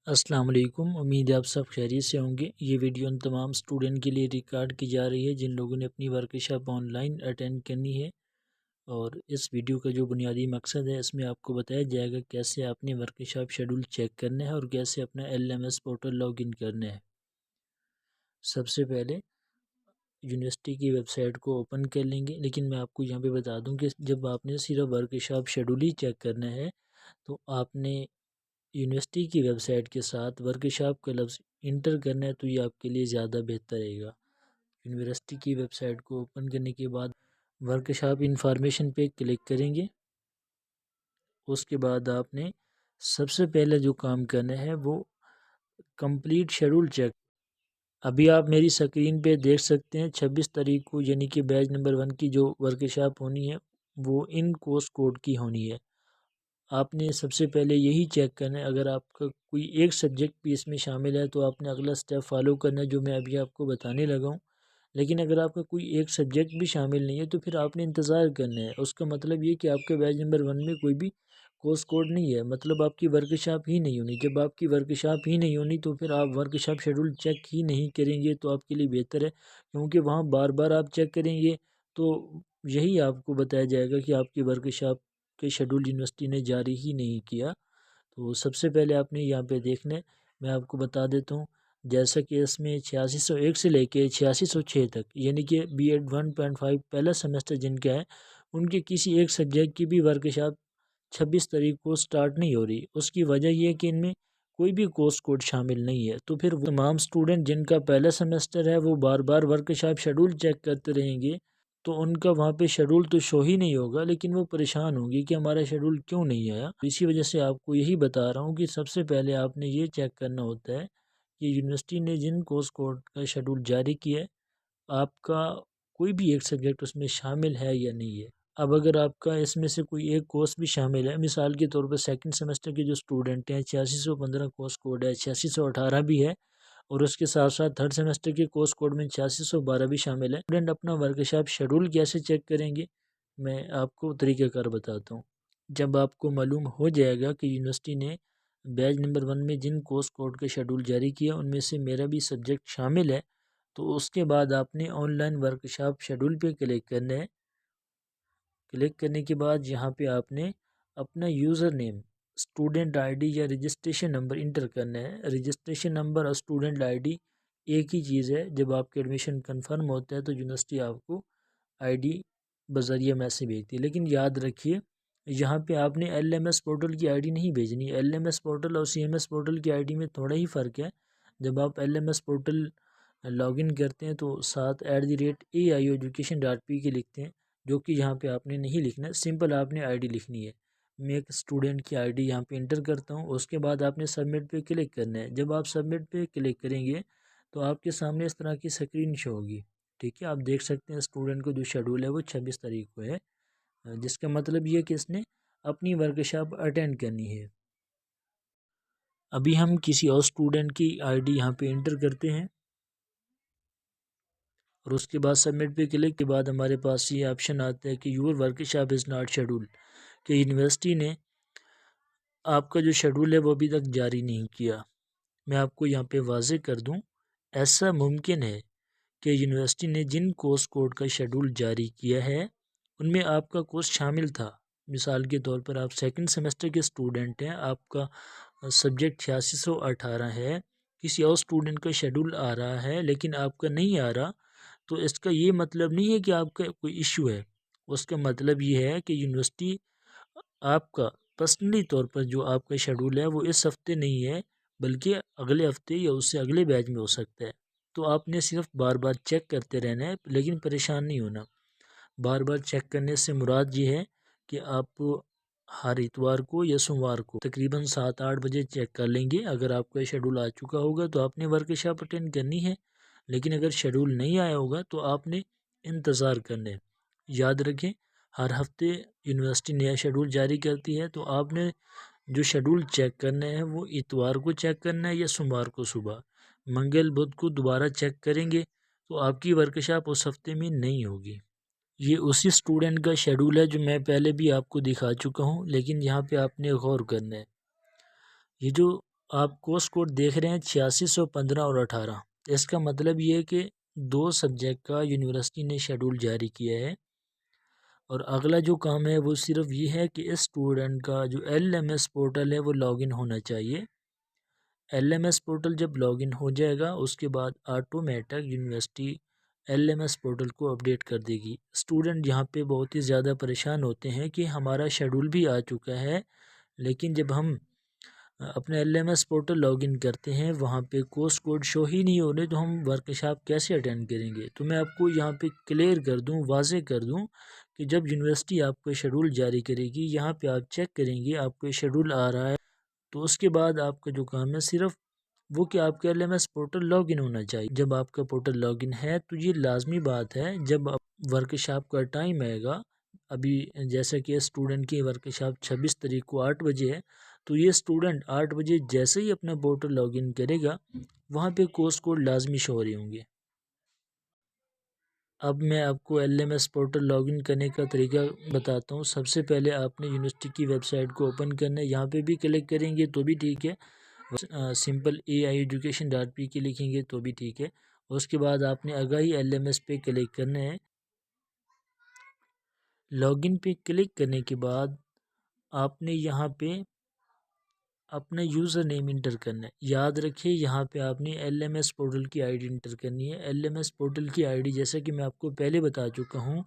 अस्सलाम वालेकुम। उम्मीद है आप सब खैरियत से होंगे। ये वीडियो उन तमाम स्टूडेंट के लिए रिकॉर्ड की जा रही है जिन लोगों ने अपनी वर्कशॉप ऑनलाइन अटेंड करनी है। और इस वीडियो का जो बुनियादी मकसद है, इसमें आपको बताया जाएगा कैसे आपने वर्कशॉप शेड्यूल चेक करना है और कैसे अपना LMS पोर्टल लॉगिन करना है। सबसे पहले यूनिवर्सिटी की वेबसाइट को ओपन कर लेंगे, लेकिन मैं आपको यहाँ पे बता दूँ कि जब आपने सिर्फ वर्कशॉप शेड्यूल ही चेक करना है तो आपने यूनिवर्सिटी की वेबसाइट के साथ वर्कशॉप का लफ्ज़ इंटर करना है, तो ये आपके लिए ज़्यादा बेहतर रहेगा। यूनिवर्सिटी की वेबसाइट को ओपन करने के बाद वर्कशॉप इंफॉर्मेशन पे क्लिक करेंगे। उसके बाद आपने सबसे पहले जो काम करना है वो कंप्लीट शेड्यूल चेक। अभी आप मेरी स्क्रीन पे देख सकते हैं 26 तारीख को यानी कि बैच नंबर 1 की जो वर्कशॉप होनी है वो इन कोर्स कोड की होनी है। आपने सबसे पहले यही चेक करना है। अगर आपका कोई एक सब्जेक्ट भी इसमें शामिल है तो आपने अगला स्टेप फॉलो करना है जो मैं अभी आपको बताने लगा हूँ। लेकिन अगर आपका कोई एक सब्जेक्ट भी शामिल नहीं है तो फिर आपने इंतज़ार करना है। उसका मतलब ये कि आपके बैच नंबर 1 में कोई भी कोर्स कोड नहीं है, मतलब आपकी वर्कशॉप ही नहीं होनी। जब आपकी वर्कशॉप ही नहीं होनी तो फिर आप वर्कशॉप शेड्यूल चेक ही नहीं करेंगे तो आपके लिए बेहतर है, क्योंकि वहाँ बार बार आप चेक करेंगे तो यही आपको बताया जाएगा कि आपकी वर्कशॉप के शेड्यूल यूनिवर्सिटी ने जारी ही नहीं किया। तो सबसे पहले आपने यहाँ पे देखना है, मैं आपको बता देता हूँ। जैसा कि इसमें 8601 से लेके 8606 तक यानी कि B.Ed 1.5 पहला सेमेस्टर जिनका है उनके किसी एक सब्जेक्ट की भी वर्कशॉप 26 तारीख को स्टार्ट नहीं हो रही। उसकी वजह यह है कि इनमें कोई भी कोर्स कोड शामिल नहीं है। तो फिर तमाम स्टूडेंट जिनका पहला सेमेस्टर है वो बार बार वर्कशॉप शेड्यूल चेक करते रहेंगे, तो उनका वहाँ पे शेड्यूल तो शो ही नहीं होगा, लेकिन वो परेशान होंगे कि हमारा शेड्यूल क्यों नहीं आया। तो इसी वजह से आपको यही बता रहा हूँ कि सबसे पहले आपने ये चेक करना होता है कि यूनिवर्सिटी ने जिन कोर्स कोड का शेड्यूल जारी किया है आपका कोई भी एक सब्जेक्ट उसमें शामिल है या नहीं है। अब अगर आपका इसमें से कोई एक कोर्स भी शामिल है, मिसाल के तौर पर सेकंड सेमेस्टर के जो स्टूडेंट हैं 8615 कोर्स कोड है, 8618 भी है और उसके साथ साथ थर्ड सेमेस्टर के कोर्स कोड में 8612 भी शामिल है। स्टूडेंट अपना वर्कशॉप शेड्यूल कैसे चेक करेंगे, मैं आपको तरीक़ाकार बताता हूँ। जब आपको मालूम हो जाएगा कि यूनिवर्सिटी ने बैच नंबर 1 में जिन कोर्स कोड का शेड्यूल जारी किया उनमें से मेरा भी सब्जेक्ट शामिल है, तो उसके बाद आपने ऑनलाइन वर्कशॉप शेड्यूल पे क्लिक करना है। क्लिक करने के बाद यहाँ पे आपने अपना यूज़र नेम, स्टूडेंट आईडी या रजिस्ट्रेशन नंबर इंटर करना है। रजिस्ट्रेशन नंबर और स्टूडेंट आईडी एक ही चीज़ है। जब आपके एडमिशन कंफर्म होता है तो यूनिवर्सिटी आपको आईडी बज़रिया मैसेज भेजती है। लेकिन याद रखिए, यहाँ पे आपने LMS पोर्टल की आईडी नहीं भेजनी। LMS पोर्टल और CMS पोर्टल की आईडी में थोड़ा ही फ़र्क है। जब आप LMS पोर्टल लॉगिन करते हैं तो साथ @aioeducation.pk लिखते हैं, जो कि यहाँ पे आपने नहीं लिखना है, सिंपल आपने आईडी लिखनी है। मैं एक स्टूडेंट की आईडी यहाँ पे इंटर करता हूँ। उसके बाद आपने सबमिट पे क्लिक करना है। जब आप सबमिट पे क्लिक करेंगे तो आपके सामने इस तरह की स्क्रीन शो होगी। ठीक है, आप देख सकते हैं स्टूडेंट को जो शेड्यूल है वो 26 तारीख को है, जिसका मतलब ये है कि इसने अपनी वर्कशॉप अटेंड करनी है। अभी हम किसी और स्टूडेंट की आईडी यहाँ पे इंटर करते हैं और उसके बाद सबमिट पे क्लिक के बाद हमारे पास ये ऑप्शन आता है कि your workshop is not schedule, कि यूनिवर्सिटी ने आपका जो शेड्यूल है वो अभी तक जारी नहीं किया। मैं आपको यहाँ पे वाज़ेह कर दूँ, ऐसा मुमकिन है कि यूनिवर्सिटी ने जिन कोर्स कोड का शेड्यूल जारी किया है उनमें आपका कोर्स शामिल था। मिसाल के तौर पर आप सेकंड सेमेस्टर के स्टूडेंट हैं, आपका सब्जेक्ट 8618 है, किसी और स्टूडेंट का शेड्यूल आ रहा है लेकिन आपका नहीं आ रहा, तो इसका ये मतलब नहीं है कि आपका कोई इशू है। उसका मतलब ये है कि यूनिवर्सिटी आपका पर्सनली तौर पर जो आपका शेड्यूल है वो इस हफ्ते नहीं है, बल्कि अगले हफ्ते या उससे अगले बैच में हो सकता है। तो आपने सिर्फ बार बार चेक करते रहना है, लेकिन परेशान नहीं होना। बार बार चेक करने से मुराद ये है कि आप हर इतवार को या सोमवार को तकरीबन 7-8 बजे चेक कर लेंगे। अगर आपका शेड्यूल आ चुका होगा तो आपने वर्कशॉप अटेंड करनी है, लेकिन अगर शेड्यूल नहीं आया होगा तो आपने इंतज़ार करना है। याद रखें, हर हफ्ते यूनिवर्सिटी नया शेड्यूल जारी करती है, तो आपने जो शेड्यूल चेक करना है वो इतवार को चेक करना है या सोमवार को सुबह। मंगल बुध को दोबारा चेक करेंगे तो आपकी वर्कशॉप उस हफ्ते में नहीं होगी। ये उसी स्टूडेंट का शेड्यूल है जो मैं पहले भी आपको दिखा चुका हूँ, लेकिन यहाँ पे आपने गौर करना है। ये जो आप कोर्स कोड देख रहे हैं 8615 और 18। इसका मतलब ये है कि 2 सब्जेक्ट का यूनिवर्सिटी ने शेड्यूल जारी किया है। और अगला जो काम है वो सिर्फ ये है कि इस स्टूडेंट का जो LMS पोर्टल है वो लॉगिन होना चाहिए। LMS पोर्टल जब लॉगिन हो जाएगा उसके बाद ऑटोमेटिक यूनिवर्सिटी LMS पोर्टल को अपडेट कर देगी। स्टूडेंट यहाँ पे बहुत ही ज़्यादा परेशान होते हैं कि हमारा शेड्यूल भी आ चुका है, लेकिन जब हम अपने LMS पोर्टल लॉगिन करते हैं वहाँ पे कोर्स कोड शो ही नहीं हो रहे, तो हम वर्कशॉप कैसे अटेंड करेंगे। तो मैं आपको यहाँ पे क्लियर कर दूँ, वाज़ेह कर दूँ कि जब यूनिवर्सिटी आपको शेड्यूल जारी करेगी, यहाँ पे आप चेक करेंगे आपको शेड्यूल आ रहा है, तो उसके बाद आपका जो काम है सिर्फ वो कि आपका LMS पोर्टल लॉगिन होना चाहिए। जब आपका पोर्टल लॉगिन है तो ये लाजमी बात है, जब वर्कशॉप का टाइम आएगा, अभी जैसा कि स्टूडेंट की वर्कशॉप 26 तारीख को 8 बजे है, तो ये स्टूडेंट 8 बजे जैसे ही अपना पोर्टल लॉगिन करेगा वहाँ पे कोर्स कोड लाजमी शो हो रहे होंगे। अब मैं आपको LMS पोर्टल लॉगिन करने का तरीका बताता हूँ। सबसे पहले आपने यूनिवर्सिटी की वेबसाइट को ओपन करना है, यहाँ पे भी क्लिक करेंगे तो भी ठीक है, सिंपल AIeducation.pk लिखेंगे तो भी ठीक है। उसके बाद आपने आगाही LMS पे क्लिक करना है। लॉगिन पे क्लिक करने के बाद आपने यहाँ पे अपना यूज़र नेम इंटर करना है। याद रखिए यहाँ पे आपने LMS पोर्टल की आईडी इंटर करनी है। LMS पोर्टल की आईडी जैसा कि मैं आपको पहले बता चुका हूँ,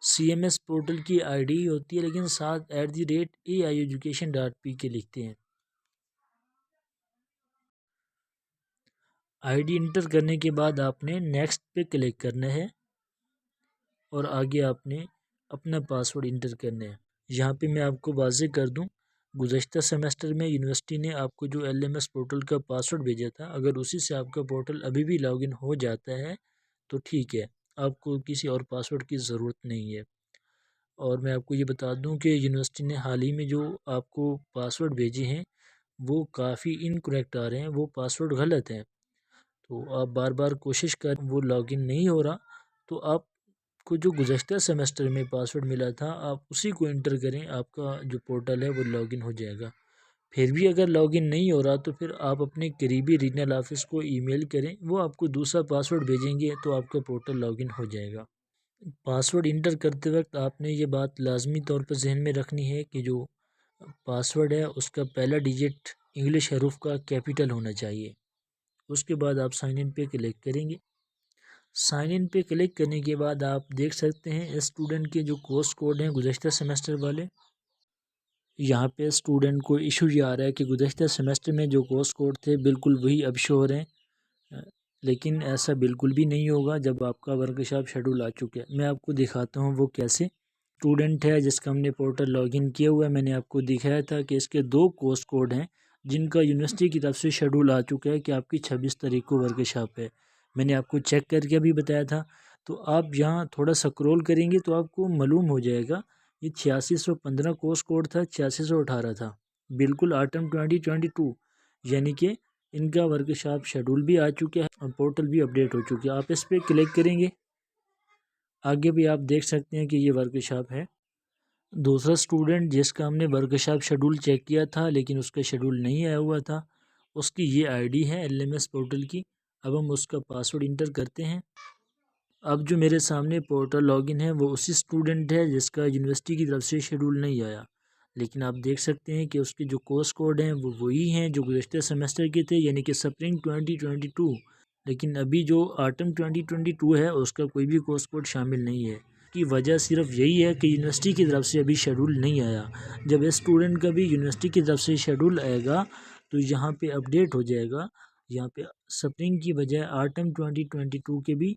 CMS पोर्टल की आईडी होती है, लेकिन साथ @AIeducation.pk लिखते हैं। आईडी इंटर करने के बाद आपने नेक्स्ट पे क्लिक करना है और आगे आपने अपना पासवर्ड इंटर करना है। यहाँ पे मैं आपको वाज़ेह कर दूँ, गुज़श्ता सेमेस्टर में यूनिवर्सिटी ने आपको जो LMS पोर्टल का पासवर्ड भेजा था, अगर उसी से आपका पोर्टल अभी भी लॉगिन हो जाता है तो ठीक है, आपको किसी और पासवर्ड की ज़रूरत नहीं है। और मैं आपको ये बता दूँ कि यूनिवर्सिटी ने हाल ही में जो आपको पासवर्ड भेजे हैं वो काफ़ी इनकरेक्ट आ रहे हैं, वो पासवर्ड गलत हैं। तो आप बार बार कोशिश कर, वो लॉगिन नहीं हो रहा, तो आपको जो गुज़श्ता सेमेस्टर में पासवर्ड मिला था आप उसी को इंटर करें, आपका जो पोर्टल है वो लॉगिन हो जाएगा। फिर भी अगर लॉगिन नहीं हो रहा तो फिर आप अपने करीबी रीजनल ऑफिस को ईमेल करें, वो आपको दूसरा पासवर्ड भेजेंगे तो आपका पोर्टल लॉगिन हो जाएगा। पासवर्ड इंटर करते वक्त आपने ये बात लाजमी तौर पर जहन में रखनी है कि जो पासवर्ड है उसका पहला डिजिट इंग्लिश हरूफ का कैपिटल होना चाहिए। उसके बाद आप साइन इन पे क्लिक करेंगे। साइन इन पे क्लिक करने के बाद आप देख सकते हैं स्टूडेंट के जो कोर्स कोड हैं गुज़श्ता सेमेस्टर वाले, यहाँ पे स्टूडेंट को इशू ये आ रहा है कि गुज़श्ता सेमेस्टर में जो कोर्स कोड थे बिल्कुल वही अब शो हो रहे हैं, लेकिन ऐसा बिल्कुल भी नहीं होगा जब आपका वर्कशॉप शेड्यूल आ चुका है। मैं आपको दिखाता हूँ वो कैसे। स्टूडेंट है जिसका हमने पोर्टल लॉगिन किया हुआ है, मैंने आपको दिखाया था कि इसके 2 कोर्स कोड हैं जिनका यूनिवर्सिटी की तरफ से शेड्यूल आ चुका है कि आपकी 26 तारीख को वर्कशॉप है। मैंने आपको चेक करके भी बताया था, तो आप यहाँ थोड़ा स्क्रॉल करेंगे तो आपको मालूम हो जाएगा ये 8615 कोर्स कोड था, 8618 था, बिल्कुल ऑटम 2022, यानी कि इनका वर्कशॉप शेड्यूल भी आ चुका है और पोर्टल भी अपडेट हो चुकी है। आप इस पर क्लिक करेंगे, आगे भी आप देख सकते हैं कि ये वर्कशॉप है। दूसरा स्टूडेंट जिसका हमने वर्कशॉप शेड्यूल चेक किया था लेकिन उसका शेड्यूल नहीं आया हुआ था, उसकी ये आईडी है LMS पोर्टल की। अब हम उसका पासवर्ड इंटर करते हैं। अब जो मेरे सामने पोर्टल लॉगिन है वो उसी स्टूडेंट है जिसका यूनिवर्सिटी की तरफ से शेड्यूल नहीं आया, लेकिन आप देख सकते हैं कि उसके जो कोर्स कोड हैं वो वही हैं जो गुज़श्ता सेमेस्टर के थे, यानी कि स्प्रिंग 2022। लेकिन अभी जो ऑटम 2022 है उसका कोई भी कोर्स कोड शामिल नहीं है। की वजह सिर्फ यही है कि यूनिवर्सिटी की तरफ से अभी शेड्यूल नहीं आया। जब स्टूडेंट का भी यूनिवर्सिटी की तरफ से शेड्यूल आएगा तो यहाँ पे अपडेट हो जाएगा, यहाँ पे स्प्रिंग की बजाय ऑटम 2022 के भी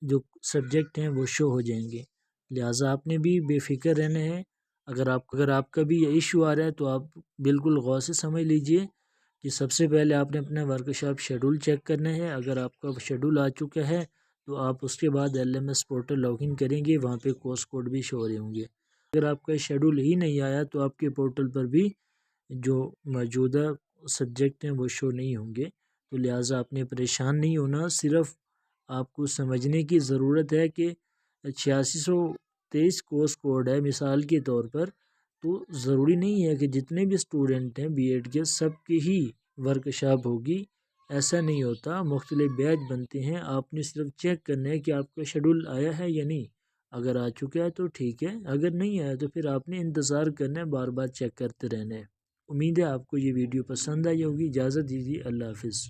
जो सब्जेक्ट हैं वो शो हो जाएंगे। लिहाजा आपने भी बेफिक्र रहना है। अगर आपका भी ये इशू आ रहा है तो आप बिल्कुल गौर से समझ लीजिए कि सबसे पहले आपने अपना वर्कशॉप शेड्यूल चेक करना है। अगर आपका शेड्यूल आ चुका है तो आप उसके बाद LMS पोर्टल लॉगिन करेंगे, वहाँ पे कोर्स कोड भी शो हो रहे होंगे। अगर आपका शेड्यूल ही नहीं आया तो आपके पोर्टल पर भी जो मौजूदा सब्जेक्ट हैं वो शो नहीं होंगे। तो लिहाजा आपने परेशान नहीं होना, सिर्फ आपको समझने की ज़रूरत है कि 8623 कोर्स कोड है मिसाल के तौर पर, तो ज़रूरी नहीं है कि जितने भी स्टूडेंट हैं BEd के सब के ही वर्कशॉप होगी। ऐसा नहीं होता, मुख्तलिफ बैच बनते हैं। आपने सिर्फ चेक करना है कि आपका शेड्यूल आया है या नहीं। अगर आ चुका है तो ठीक है, अगर नहीं आया तो फिर आपने इंतज़ार करना है, बार बार चेक करते रहना है। उम्मीद है आपको ये वीडियो पसंद आई होगी। इजाज़त दीजिए, अल्लाह हाफिज़।